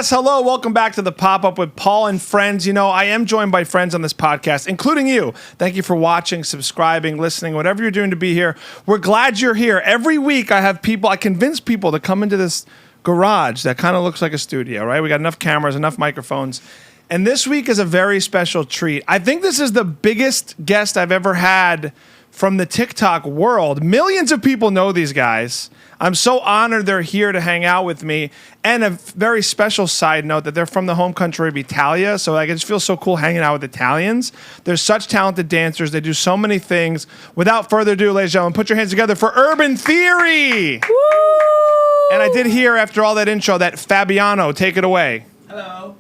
Yes, hello, welcome back to the Pop-Up with Paul and friends. You know, I am joined by friends on this podcast, including you. Thank you for watching, subscribing, listening, whatever you're doing to be here. We're glad you're here. Every week I convince people to come into this garage that kind of looks like a studio, right? We got enough cameras, enough microphones. And this week is a very special treat. I think this is the biggest guest I've ever had from the TikTok world. Millions of people know these guys. I'm so honored they're here to hang out with me. And a very special side note that they're from the home country of Italia. So I just feel so cool hanging out with Italians. They're such talented dancers. They do so many things. Without further ado, ladies and gentlemen, put your hands together for Urban Theory. Woo! And I did hear after all that intro that Fabiano, take it away. Hello.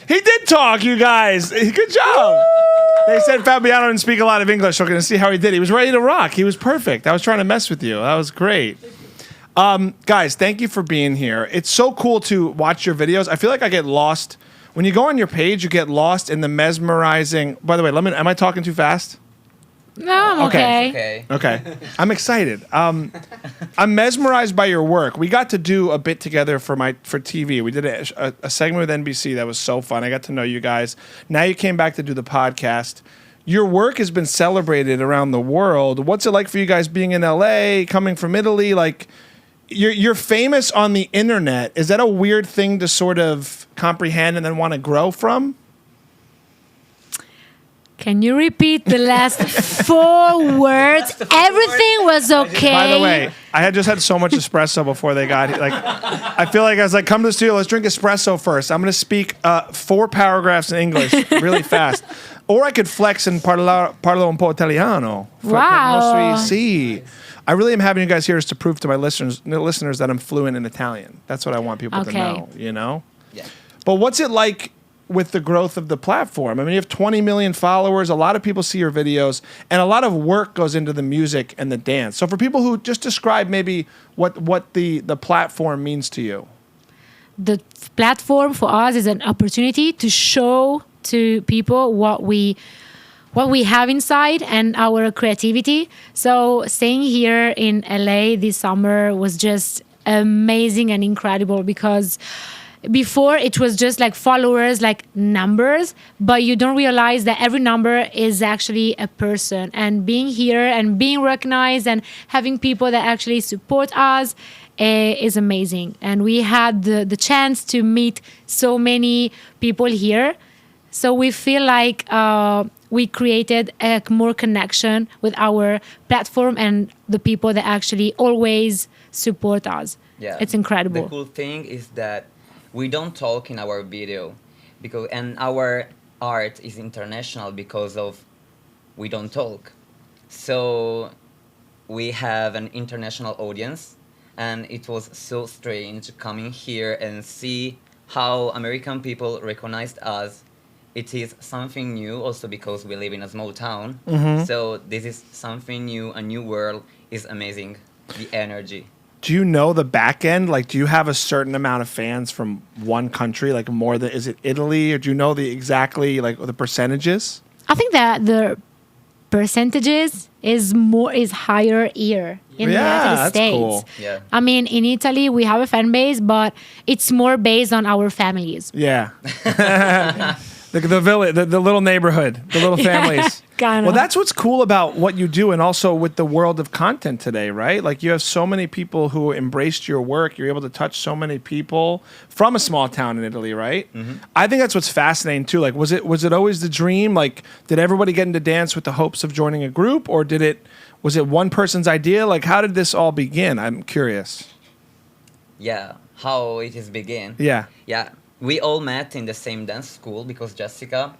He did talk, you guys. Good job. Woo! They said Fabiano didn't speak a lot of English, so we're going to see how he did. He was ready to rock. He was perfect. I was trying to mess with you. That was great. Guys, thank you for being here. It's so cool to watch your videos. I feel like I get lost. When you go on your page, you get lost in the mesmerizing... By the way, am I talking too fast? No, I'm okay. Okay. I'm excited. I'm mesmerized by your work. We got to do a bit together for TV. We did a segment with NBC that was so fun. I got to know you guys. Now you came back to do the podcast. Your work has been celebrated around the world. What's it like for you guys being in LA, coming from Italy? Like, you're famous on the internet. Is that a weird thing to sort of comprehend and then want to grow from? Can you repeat the last 4 words? Everything was okay. By the way, I had just had so much espresso before they got here. Like, I feel like I was like, come to the studio, let's drink espresso first. I'm going to speak 4 paragraphs in English really fast. Or I could flex and parlo un po' italiano. Wow. Sì. I really am having you guys here just to prove to my listeners that I'm fluent in Italian. That's what I want people to know, you know? Yeah. But what's it like with the growth of the platform? I mean, you have 20 million followers. A lot of people see your videos, and a lot of work goes into the music and the dance. So for people who just describe maybe what the platform means to you. The platform for us is an opportunity to show to people what we have inside and our creativity. So staying here in LA this summer was just amazing and incredible, because before it was just like followers, like numbers, but you don't realize that every number is actually a person. And being here and being recognized and having people that actually support us is amazing. And we had the chance to meet so many people here. So we feel like we created a more connection with our platform and the people that actually always support us. Yeah. It's incredible. The cool thing is that we don't talk in our video, and our art is international because of we don't talk. So we have an international audience, and it was so strange coming here and see how American people recognized us. It is something new also because we live in a small town. Mm-hmm. So this is something new, a new world is amazing, the energy. Do you know the back end? Like, do you have a certain amount of fans from one country? Like more than, is it Italy? Or do you know exactly the percentages? I think that the percentages is higher here in the United States. Cool. Yeah. I mean, in Italy, we have a fan base, but it's more based on our families. Yeah. The village, the little neighborhood, the little families. Kinda. Well, that's what's cool about what you do, and also with the world of content today, right? Like, you have so many people who embraced your work. You're able to touch so many people from a small town in Italy, right? Mm-hmm. I think that's what's fascinating too. Like, was it always the dream? Like, did everybody get into dance with the hopes of joining a group, or was it one person's idea? Like, how did this all begin? I'm curious. Yeah, how it is begin. Yeah. Yeah, we all met in the same dance school because Jessica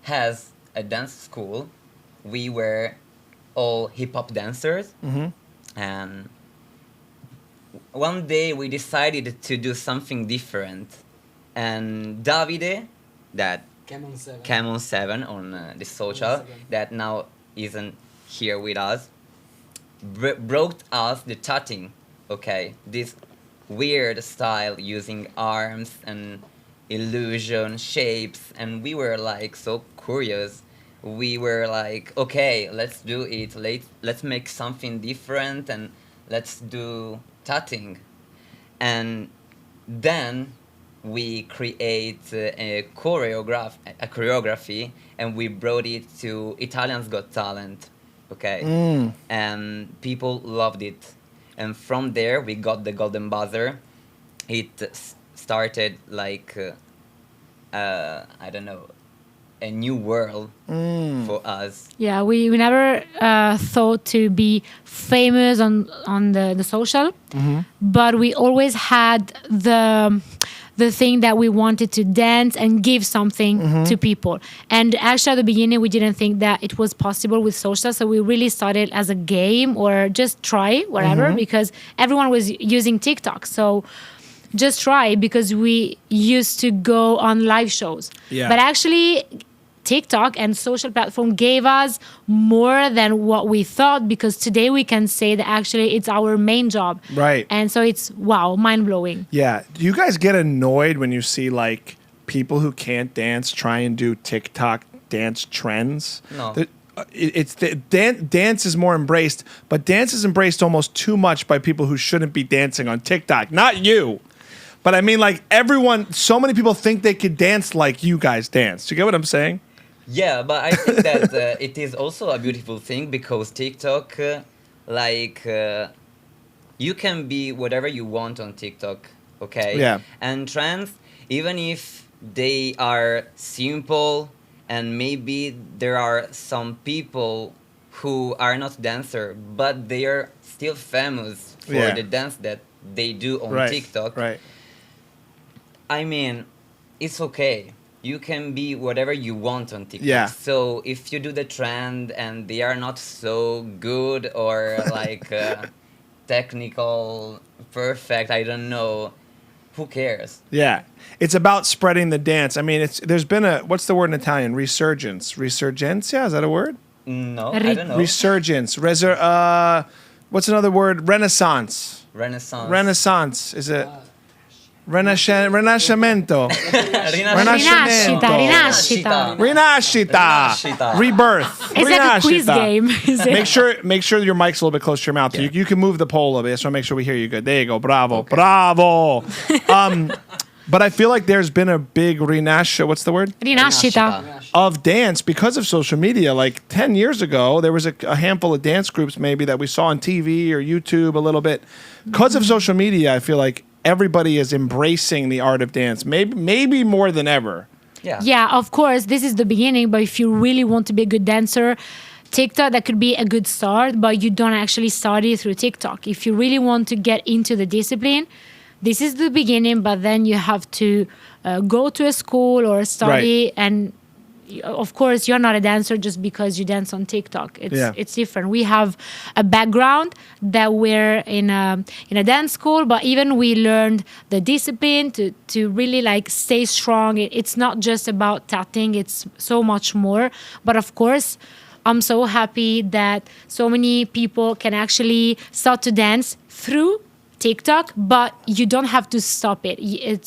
has a dance school. We were all hip-hop dancers. Mm-hmm. And one day we decided to do something different. And Davide, that Camon7 on the social, that now isn't here with us, brought us the tutting. Okay, this weird style using arms and illusion shapes, and we were like so curious. We were like, okay, let's do it. Let's make something different and let's do tutting. And then we create a choreography, and we brought it to Italians Got Talent, okay? And people loved it. And from there, we got the Golden Buzzer. It started like, I don't know, a new world for us. Yeah, we never thought to be famous on the social, but we always had the thing that we wanted to dance and give something to people. And actually at the beginning, we didn't think that it was possible with social. So we really started as a game or just try whatever, because everyone was using TikTok. So just try, because we used to go on live shows. Yeah. But actually TikTok and social platform gave us more than what we thought, because today we can say that actually it's our main job. Right. And so it's, wow, mind-blowing. Yeah. Do you guys get annoyed when you see like people who can't dance try and do TikTok dance trends? No. It's the dance is more embraced, but dance is embraced almost too much by people who shouldn't be dancing on TikTok. Not you. But I mean, like, everyone, so many people think they could dance like you guys dance. Do you get what I'm saying? Yeah, but I think that it is also a beautiful thing, because TikTok, you can be whatever you want on TikTok, okay? Yeah. And trends, even if they are simple, and maybe there are some people who are not dancer, but they are still famous for Yeah. the dance that they do on Right. TikTok. Right. I mean, it's okay. You can be whatever you want on TikTok. Yeah. So if you do the trend and they are not so good or like technical, perfect, I don't know, who cares? Yeah. It's about spreading the dance. I mean, there's been what's the word in Italian? Resurgence. Resurgencia? Is that a word? No, Re- I don't know. Resurgence. What's another word? Renaissance. Renaissance. Renaissance. Is it? Rinascimento. Rinascita, rinascita. Rinascita. Rinascita. Rebirth. It's like a quiz Rinascita. game. Is it? Make sure your mic's a little bit closer to your mouth. Yeah. You can move the pole a little bit. So make sure we hear you good. There you go. Bravo. Bravo. But I feel like there's been a big what's the word? Rinascita. Of dance because of social media. Like 10 years ago, there was a handful of dance groups maybe that we saw on TV or YouTube a little bit. Because of social media, I feel like everybody is embracing the art of dance, maybe more than ever. Yeah. Yeah, of course, this is the beginning, but if you really want to be a good dancer, TikTok, that could be a good start, but you don't actually start it through TikTok. If you really want to get into the discipline, this is the beginning, but then you have to go to a school or study. Right. And of course, you're not a dancer just because you dance on TikTok. It's different. We have a background that we're in a dance school, but even we learned the discipline to really like stay strong. It's not just about tatting. It's so much more. But of course, I'm so happy that so many people can actually start to dance through TikTok, but you don't have to stop it. You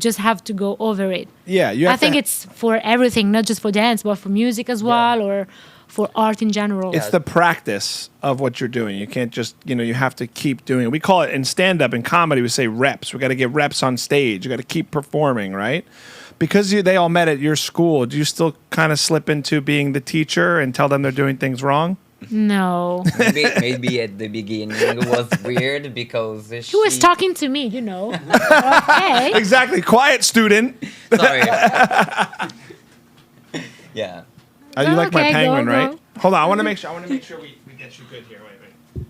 just have to go over it. Yeah, you I have think to, it's for everything, not just for dance, but for music as well, or for art in general. it's the practice of what you're doing. You can't just, you have to keep doing it. We call it in stand-up and comedy, we say reps. We got to get reps on stage. You got to keep performing, right? Because they all met at your school, do you still kind of slip into being the teacher and tell them they're doing things wrong? No. Maybe at the beginning it was weird because He was talking to me, Okay. Exactly. Quiet student. Sorry. Yeah. You like my Okay, penguin, go. right? Hold on. I want to make sure we get you good here. Wait.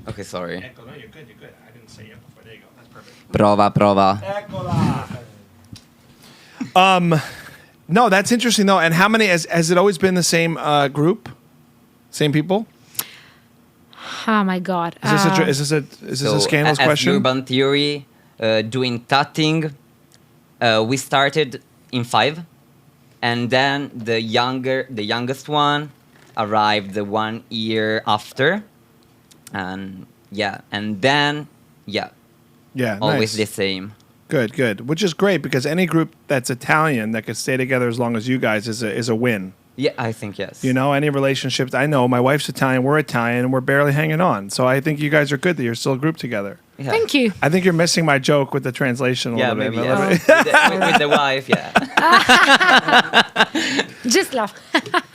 Okay, sorry. Echo, no, you're good. I didn't say it before. There you go. That's perfect. Prova. Eccola. No, that's interesting though. And how many has it always been the same group? Same people? Oh my God. Is this a scandalous as question? Urban Theory, doing tatting, we started in 5, and then the youngest one arrived 1 year after, and then Yeah, always nice. the same. Good. Which is great because any group that's Italian that could stay together as long as you guys is a win. Yeah, I think yes. Any relationships. I know my wife's Italian, we're Italian, and we're barely hanging on. So I think you guys are good that you're still a group together. Yeah. Thank you. I think you're missing my joke with the translation a Yeah, little maybe bit. yeah. With the wife, yeah. Just laugh.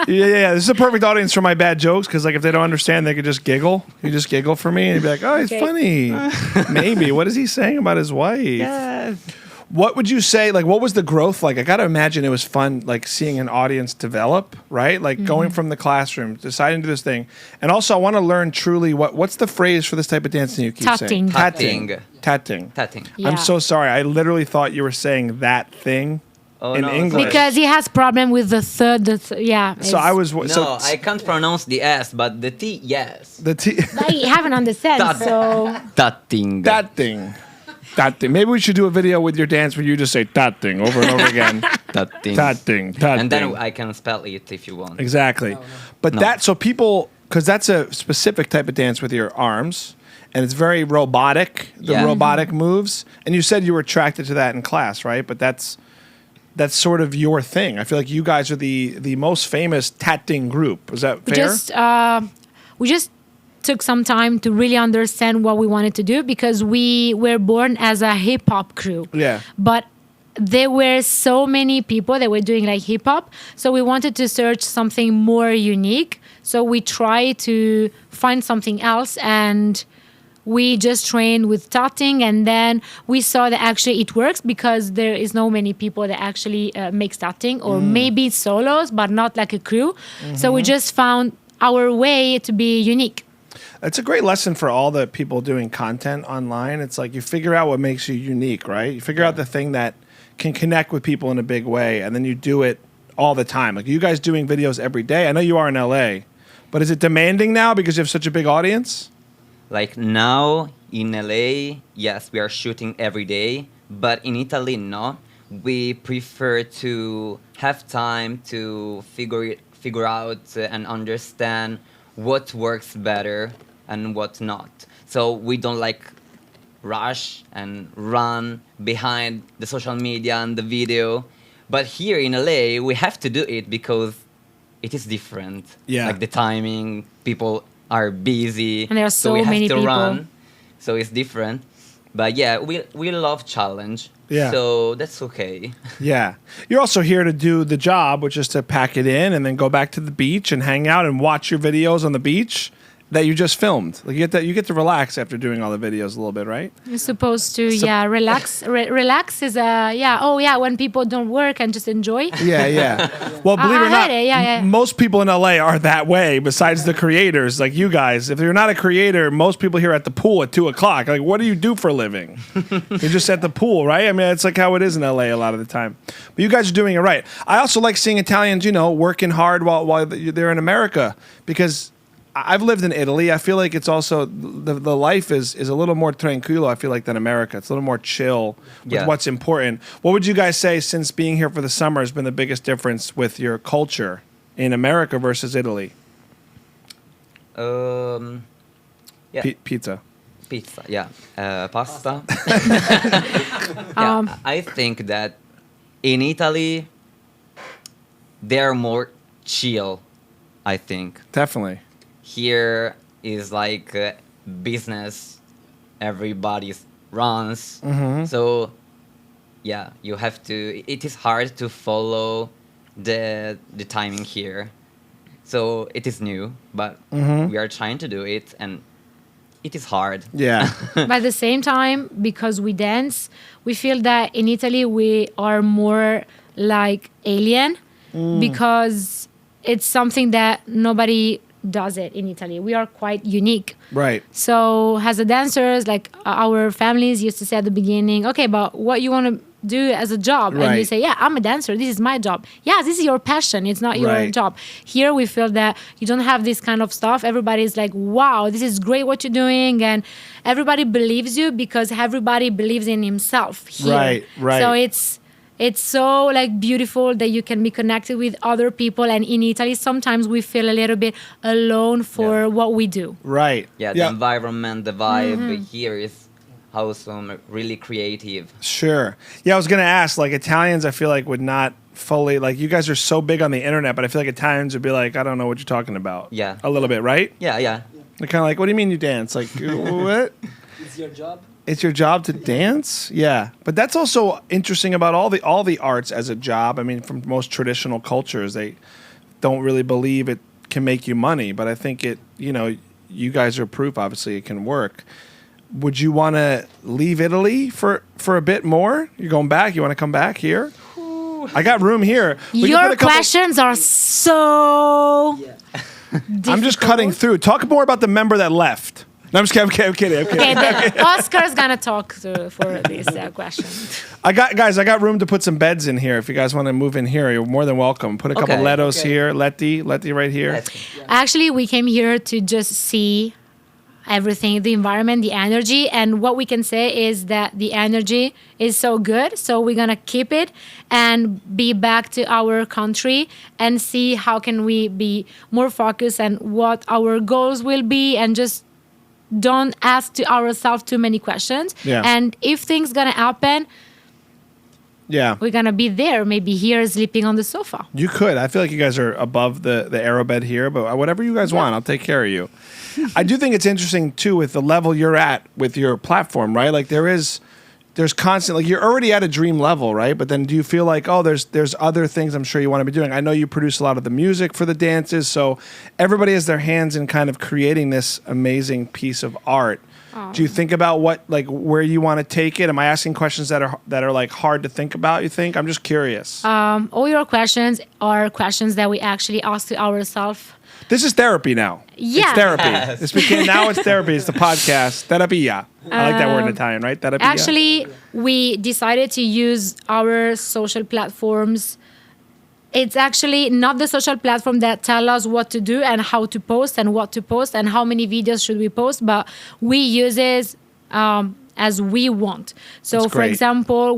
Yeah. This is a perfect audience for my bad jokes because, like, if they don't understand, they could just giggle. You just giggle for me, and you'd be like, "Oh, he's Okay. funny." Maybe. What is he saying about his wife? What would you say? Like, what was the growth like? I gotta imagine it was fun, like seeing an audience develop, right? Like going from the classroom, deciding to do this thing, and also I want to learn truly what's the phrase for this type of dancing you keep saying? Tatting. Tatting. Tatting. Yeah. I'm so sorry. I literally thought you were saying that thing Oh, in no, English. Because he has problem with the third. Yeah. so I was No, so I can't pronounce the S, but the T, yes. the I haven't understand. Tat- So Tatting. that thing. That thing. Maybe we should do a video with your dance where you just say that thing over and over again. Tatting. That thing. That And thing. then I can spell it if you want. Exactly. But No. that, so people, because that's a specific type of dance with your arms, and it's very robotic, the Yeah. robotic moves. And you said you were attracted to that in class, right? But that's sort of your thing. I feel like you guys are the most famous tatting group. Is that fair? we just took some time to really understand what we wanted to do because we were born as a hip hop crew. Yeah. But there were so many people that were doing like hip hop, so we wanted to search something more unique. So we tried to find something else, and we just trained with tatting, and then we saw that actually it works because there is no many people that actually make tatting, or maybe solos, but not like a crew. So we just found our way to be unique. It's a great lesson for all the people doing content online. It's like you figure out what makes you unique, right? You figure out the thing that can connect with people in a big way, and then you do it all the time. Like you guys doing videos every day. I know you are in LA, but is it demanding now because you have such a big audience? Like now in LA, yes, we are shooting every day, but in Italy, no. We prefer to have time to figure out and understand what works better and what not. So we don't like rush and run behind the social media and the video. But here in LA, we have to do it because it is different. Yeah. Like the timing, people are busy. And there are so we have many to people. run. So it's different. But yeah, we love challenge. Yeah. So that's okay. Yeah. You're also here to do the job, which is to pack it in and then go back to the beach and hang out and watch your videos on the beach that you just filmed. Like you get to relax after doing all the videos a little bit, right? You're supposed to, relax. Relax is when people don't work and just enjoy. Yeah. Well, believe it or I not, had it, yeah. most people in LA are that way. Besides the creators, like you guys, if you're not a creator, most people here at the pool at 2:00. Like, what do you do for a living? You're just at the pool, right? I mean, it's like how it is in LA a lot of the time. But you guys are doing it right. I also like seeing Italians, working hard while they're in America because I've lived in Italy. I feel like it's also the life is a little more tranquilo. I feel like than America. It's a little more chill with Yeah. what's important. What would you guys say since being here for the summer has been the biggest difference with your culture in America versus Italy? Yeah. Pizza. Pizza, yeah. Pasta. Um, I think that in Italy, they're more chill, I think. Definitely. Here is like business, everybody runs. So, yeah, you have to, it is hard to follow the timing here. So it is new, but we are trying to do it, and it is hard. Yeah. but at the same time, because we dance, we feel that in Italy we are more like alien because it's something that nobody does it in Italy. We are quite unique. Right. So as a dancers, like our families used to say at the beginning, okay, but what you want to do as a job? And you Right. say, yeah, I'm a dancer. This is my job. Yeah, this is your passion. It's not your Right. job. Here we feel that you don't have this kind of stuff. Everybody's like, wow, this is great what you're doing. And everybody believes you because everybody believes in himself here. Right. So it's so like beautiful that you can be connected with other people. And in Italy, sometimes we feel a little bit alone for what we do. Right. Yeah, the environment, the vibe here is also really creative. Sure. Yeah, I was going to ask, like, Italians, I feel like, would not fully, like, you guys are so big on the internet, but I feel like Italians would be like, I don't know what you're talking about. Yeah. A little bit, right? Yeah. They're kind of like, what do you mean you dance? Like, what? It's your job. It's your job to dance? Yeah. But that's also interesting about all the arts as a job. I mean, from most traditional cultures, they don't really believe it can make you money, but I think it, you guys are proof obviously it can work. Would you want to leave Italy for a bit more? You're going back? You want to come back here? I got room here. We can Your put a couple- questions are so. I'm just cutting through. Talk more about the member that left. No, I'm just kidding. I'm kidding. Okay, then Oscar's gonna talk for this question. I got room to put some beds in here. If you guys want to move in here, you're more than welcome. Put a couple Okay. Letos here. Letty right here. Actually, we came here to just see everything, the environment, the energy, and what we can say is that the energy is so good. So we're gonna keep it and be back to our country and see how can we be more focused and what our goals will be, and just don't ask to ourselves too many questions. Yeah. And if things gonna happen, Yeah. we're gonna be there, maybe here sleeping on the sofa. You could. I feel like you guys are above the arrow bed here, but whatever you guys want, I'll take care of you. I do think it's interesting too with the level you're at with your platform, right? Like there's constant, like you're already at a dream level, right? But then do you feel like, oh, there's other things I'm sure you want to be doing? I know you produce a lot of the music for the dances, so everybody has their hands in kind of creating this amazing piece of art. Do you think about where you want to take it? Am I asking questions that are like hard to think about, you think? I'm just curious. All your questions are questions that we actually ask to ourselves. This is therapy now. Yeah. It's therapy. This became, now it's therapy. It's the podcast. Terapia. I like that word in Italian, right? Terapia. Actually, we decided to use our social platforms. It's actually not the social platform that tell us what to do and how to post and what to post and how many videos should we post, but we use it as we want. So, That's for great. example,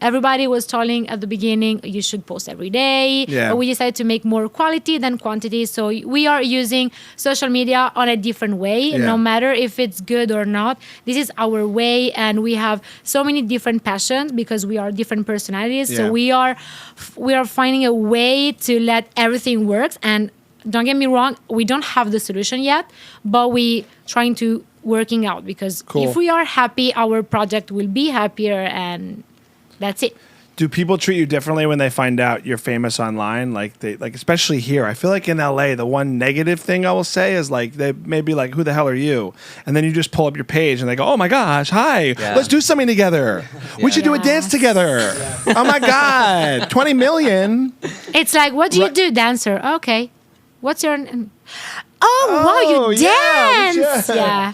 everybody was telling at the beginning you should post every day. Yeah. But we decided to make more quality than quantity. So we are using social media on a different way, Yeah. no matter if it's good or not. This is our way, and we have so many different passions because we are different personalities. Yeah. So we are finding a way to let everything work. And don't get me wrong, we don't have the solution yet, but we trying to working out, because Cool. if we are happy, our project will be happier, and that's it. Do people treat you differently when they find out you're famous online? Like especially here. I feel like in LA, the one negative thing I will say is like they may be like, "Who the hell are you?" And then you just pull up your page and they go, "Oh my gosh, hi, Yeah. let's do something together. We should do a Yeah. dance together. Oh my god, 20 million." It's like, what do you Right. do, dancer? Okay, what's your name? Oh, wow, Oh, you yeah, dance. yeah. Yeah.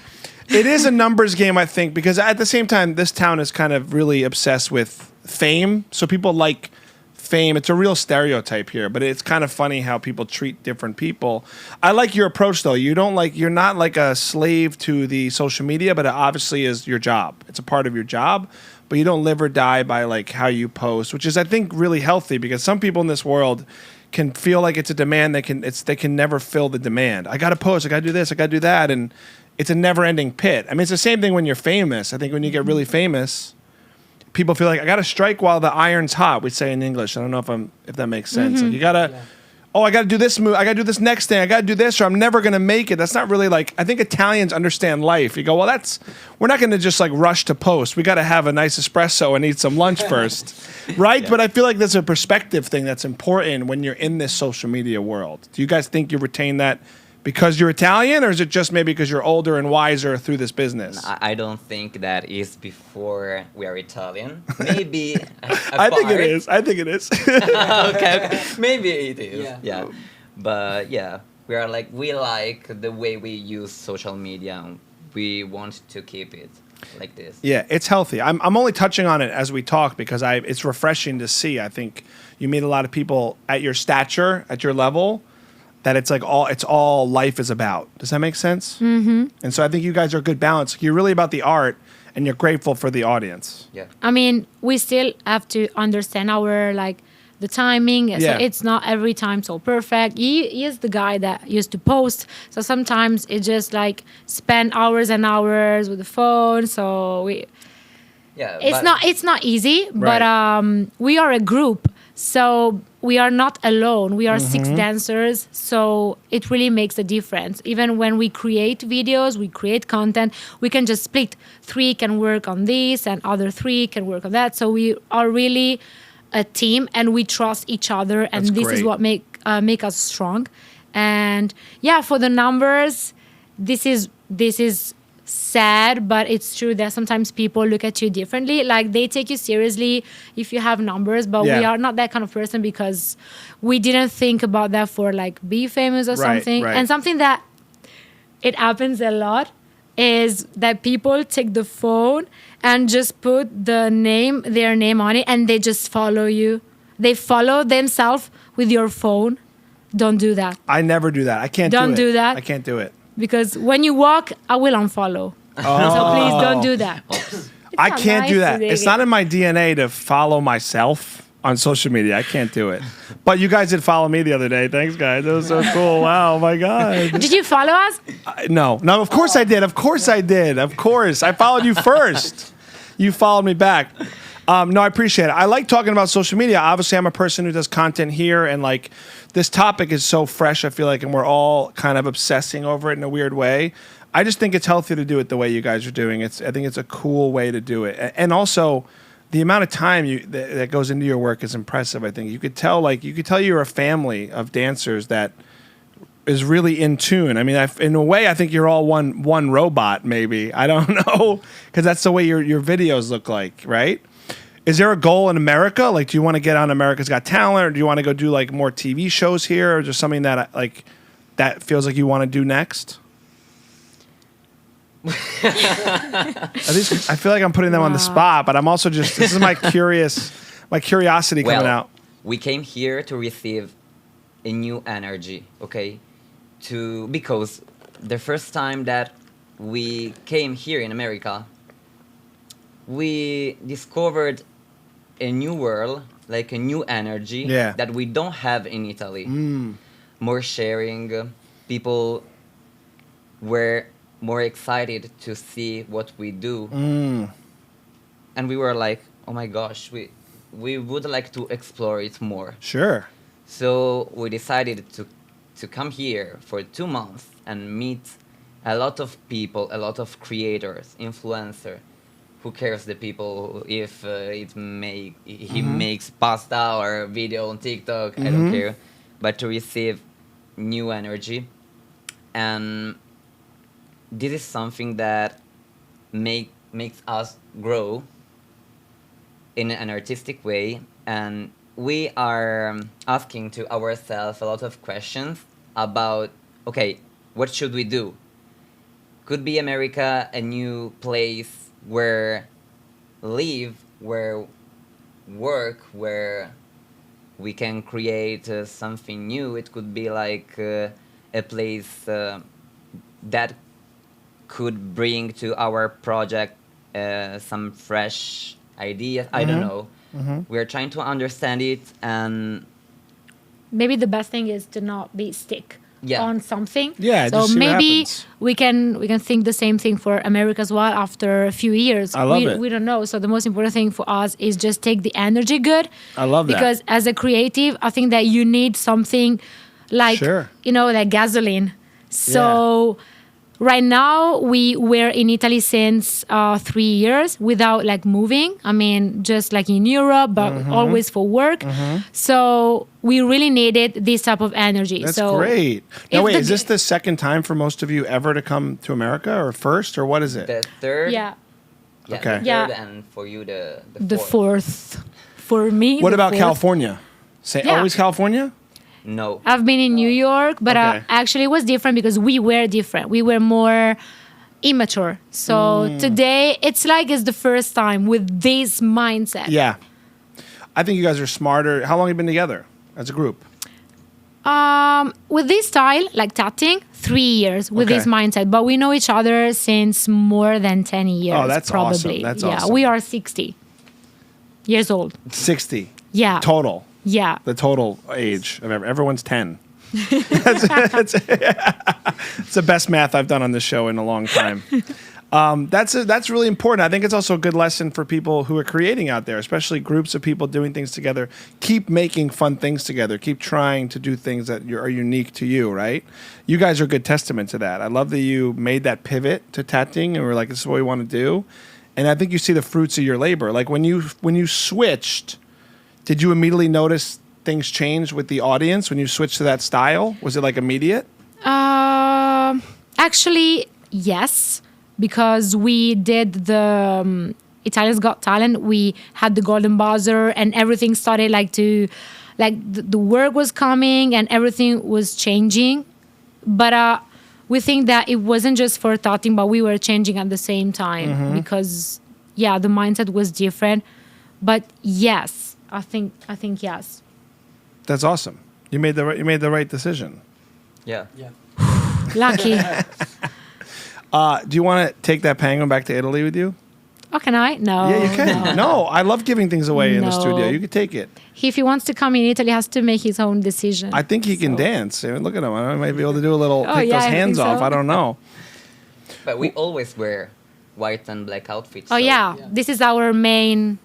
It is a numbers game, I think, because at the same time, this town is kind of really obsessed with fame. So people like fame. It's a real stereotype here, but it's kind of funny how people treat different people. I like your approach, though. You're not like a slave to the social media, but it obviously is your job. It's a part of your job, but you don't live or die by like how you post, which is, I think, really healthy, because some people in this world can feel like it's a demand. They can never fill the demand. I got to post. I got to do this. I got to do that, and it's a never-ending pit. I mean, it's the same thing when you're famous. I think when you get really famous, people feel like I got to strike while the iron's hot. We say in English. I don't know if that makes sense. Like you gotta. Oh, I got to do this move. I got to do this next thing. I got to do this, or I'm never gonna make it. That's not really like. I think Italians understand life. You go, well, we're not gonna just like rush to post. We got to have a nice espresso and eat some lunch first, right? But I feel like there's a perspective thing that's important when you're in this social media world. Do you guys think you retain that because you're Italian, or is it just maybe because you're older and wiser through this business? I don't think that is before we are Italian. Maybe. I think it is. I think it is. Okay. Maybe it is. Yeah. Yeah. But yeah, we like the way we use social media. And we want to keep it like this. Yeah, it's healthy. I'm only touching on it as we talk because it's refreshing to see. I think you meet a lot of people at your stature, at your level, that it's all life is about. Does that make sense? Mm-hmm. And so I think you guys are a good balance. You're really about the art, and you're grateful for the audience. Yeah. I mean, we still have to understand our the timing. Yeah. So it's not every time so perfect. He is the guy that used to post. So sometimes it just spend hours and hours with the phone. So Yeah. it's not easy. Right. But we are a group. So we are not alone. We are 6 dancers, so it really makes a difference. Even when we create videos, we create content, we can just split. 3 can work on this, and other 3 can work on that. So we are really a team, and we trust each other, and That's this is great. what make us strong. And yeah, for the numbers, this is sad, but it's true that sometimes people look at you differently. Like, they take you seriously if you have numbers, but we Yeah. are not that kind of person, because we didn't think about that for like be famous or something. right. And something that it happens a lot is that people take the phone and just put their name on it, and they just follow you. They follow themselves with your phone. Don't do that. I never do that. I can't Don't do it. do that. I can't do it. Because when you walk, I will unfollow. So please don't do that. I not can't do nice that. to It's dig not it. in my DNA to follow myself on social media. I can't do it. But you guys did follow me the other day. Thanks, guys. That was so cool. Wow, my God. Did you follow us? No, of course I did. Of course I did. Of course. I followed you first. You followed me back. No, I appreciate it. I like talking about social media. Obviously, I'm a person who does content here, and like this topic is so fresh, I feel like, and we're all kind of obsessing over it in a weird way. I just think it's healthy to do it the way you guys are doing. I think it's a cool way to do it. And also, the amount of time that goes into your work is impressive, I think. You could tell you're a family of dancers that is really in tune. I mean, in a way, I think you're all one robot, maybe. I don't know, because that's the way your videos look like, right? Is there a goal in America? Like, do you want to get on America's Got Talent, or do you want to go do like more TV shows here, or just something that that feels like you want to do next? At least I feel like I'm putting them on the spot, but I'm also just, this is my curiosity coming out. We came here to receive a new energy, okay? Because the first time that we came here in America, we discovered a new world, like a new energy that we don't have in Italy. More sharing, people were more excited to see what we do. And we were like, oh my gosh, we would like to explore it more. Sure. So we decided to come here for 2 months and meet a lot of people, a lot of creators, influencers. Who cares the people if he makes pasta or video on TikTok? I don't care. But to receive new energy, and this is something that makes us grow in an artistic way, and we are asking to ourselves a lot of questions about, okay, what should we do? Could be America a new place where live, where work, where we can create something new? It could be like a place that could bring to our project some fresh ideas. I don't know. We are trying to understand it, and Maybe the best thing is to not be stick on something. Yeah, So just see what maybe happens. we can think the same thing for America as well after a few years. I love it. We don't know. So the most important thing for us is just take the energy good. I love that. Because as a creative, I think that you need something like Sure. like gasoline. So right now we were in Italy since 3 years without like moving. I mean, just like in Europe, but always for work. So we really needed this type of energy. That's so great. Now, if wait, the- is this the second time for most of you ever to come to America, or first, or what is it? the third. Yeah, Okay. The Yeah. third, and for you the the fourth. fourth for me. What the about fourth. California? Yeah. Always California? No. I've been in New York, but Okay. actually it was different because we were different. We were more immature. So today it's like it's the first time with this mindset. Yeah. I think you guys are smarter. How long have you been together as a group? With this style, like tatting, 3 years with Okay. this mindset. But we know each other since more than 10 years. Oh, that's probably. awesome. That's yeah, awesome. we are 60 years old. 60 Yeah. total. Yeah. The total age of everyone's 10. It's the best math I've done on this show in a long time. That's really important. I think it's also a good lesson for people who are creating out there, especially groups of people doing things together. Keep making fun things together. Keep trying to do things that are unique to you, right? You guys are a good testament to that. I love that you made that pivot to tattooing and were like, this is what we want to do. And I think you see the fruits of your labor. Like when you switched, did you immediately notice things change with the audience when you switched to that style? Was it like immediate? Actually, yes, because we did the Italians Got Talent. We had the Golden Buzzer, and everything started the work was coming and everything was changing. But we think that it wasn't just for tattooing, but we were changing at the same time because, yeah, the mindset was different. But yes, I think yes. That's awesome. You made the right decision. Yeah. Lucky. Do you want to take that penguin back to Italy with you? Oh, can I? No. Yeah, you can. No, I love giving things away in the No. studio. You can take it. If he wants to come in Italy, he has to make his own decision. I think he can So- dance. I mean, look at him. I might be able to do a little, Oh, take yeah, those I hands think off. so. I don't know. But we always wear white and black outfits. Oh, so- yeah. This is our main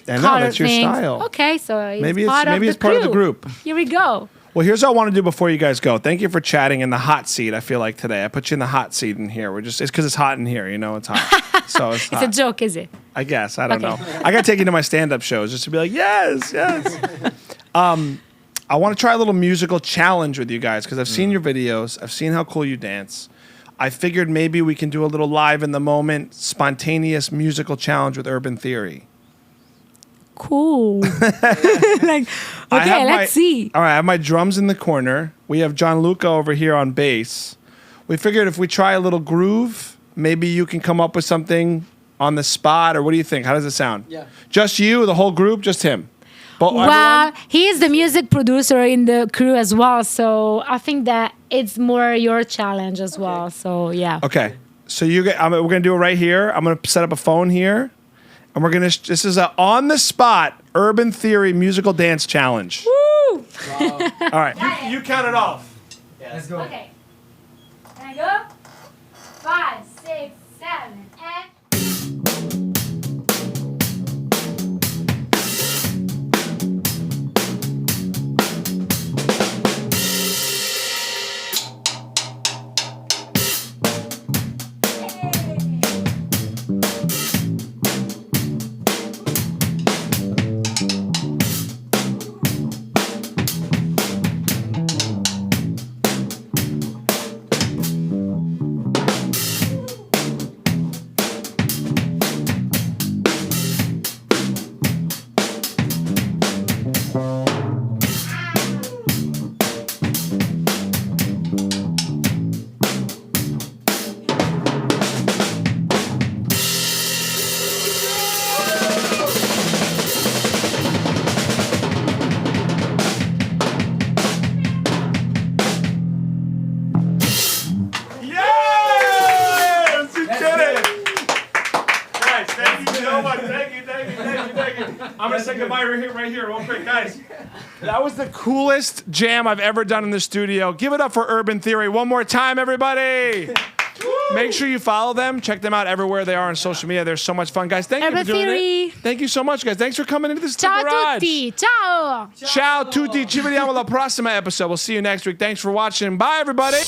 I know, color that's your thing. style. Okay, so Maybe it's part of the part of the crew. group. Here we go. Well, here's what I want to do before you guys go. Thank you for chatting in the hot seat. I feel like today I put you in the hot seat in here. It's because it's hot in here. You know, it's hot. So it's It's hot. a joke, is it? I guess. I don't Okay. know. I got to take you to my stand-up shows just to be like, yes. I want to try a little musical challenge with you guys because I've seen your videos. I've seen how cool you dance. I figured maybe we can do a little live in the moment, spontaneous musical challenge with Urban Theory. Cool. Okay, let's see. All right, I have my drums in the corner. We have Gianluca over here on bass. We figured if we try a little groove, maybe you can come up with something on the spot, or what do you think? How does it sound? Yeah. Just you, the whole group, just him? Well, he is the music producer in the crew as well, so I think that it's more your challenge as well. So yeah. Okay, so we're gonna do it right here. I'm gonna set up a phone here, and this is a on the spot Urban Theory musical dance challenge. Woo! All right, you count it off. Let's go. Okay. Can I go? 5, 6, 7, and. Yes! You did it! Guys, thank you so much. Thank you. I'm going to say goodbye right here, real quick. Guys, that was the coolest jam I've ever done in the studio. Give it up for Urban Theory one more time, everybody. Make sure you follow them. Check them out everywhere they are on social media. They're so much fun. Guys, thank you Urban for doing Theory. it. Thank you so much, guys. Thanks for coming into this Ciao a garage. tutti. Ciao. Ciao tutti. Ci vediamo alla prossima episode. We'll see you next week. Thanks for watching. Bye, everybody.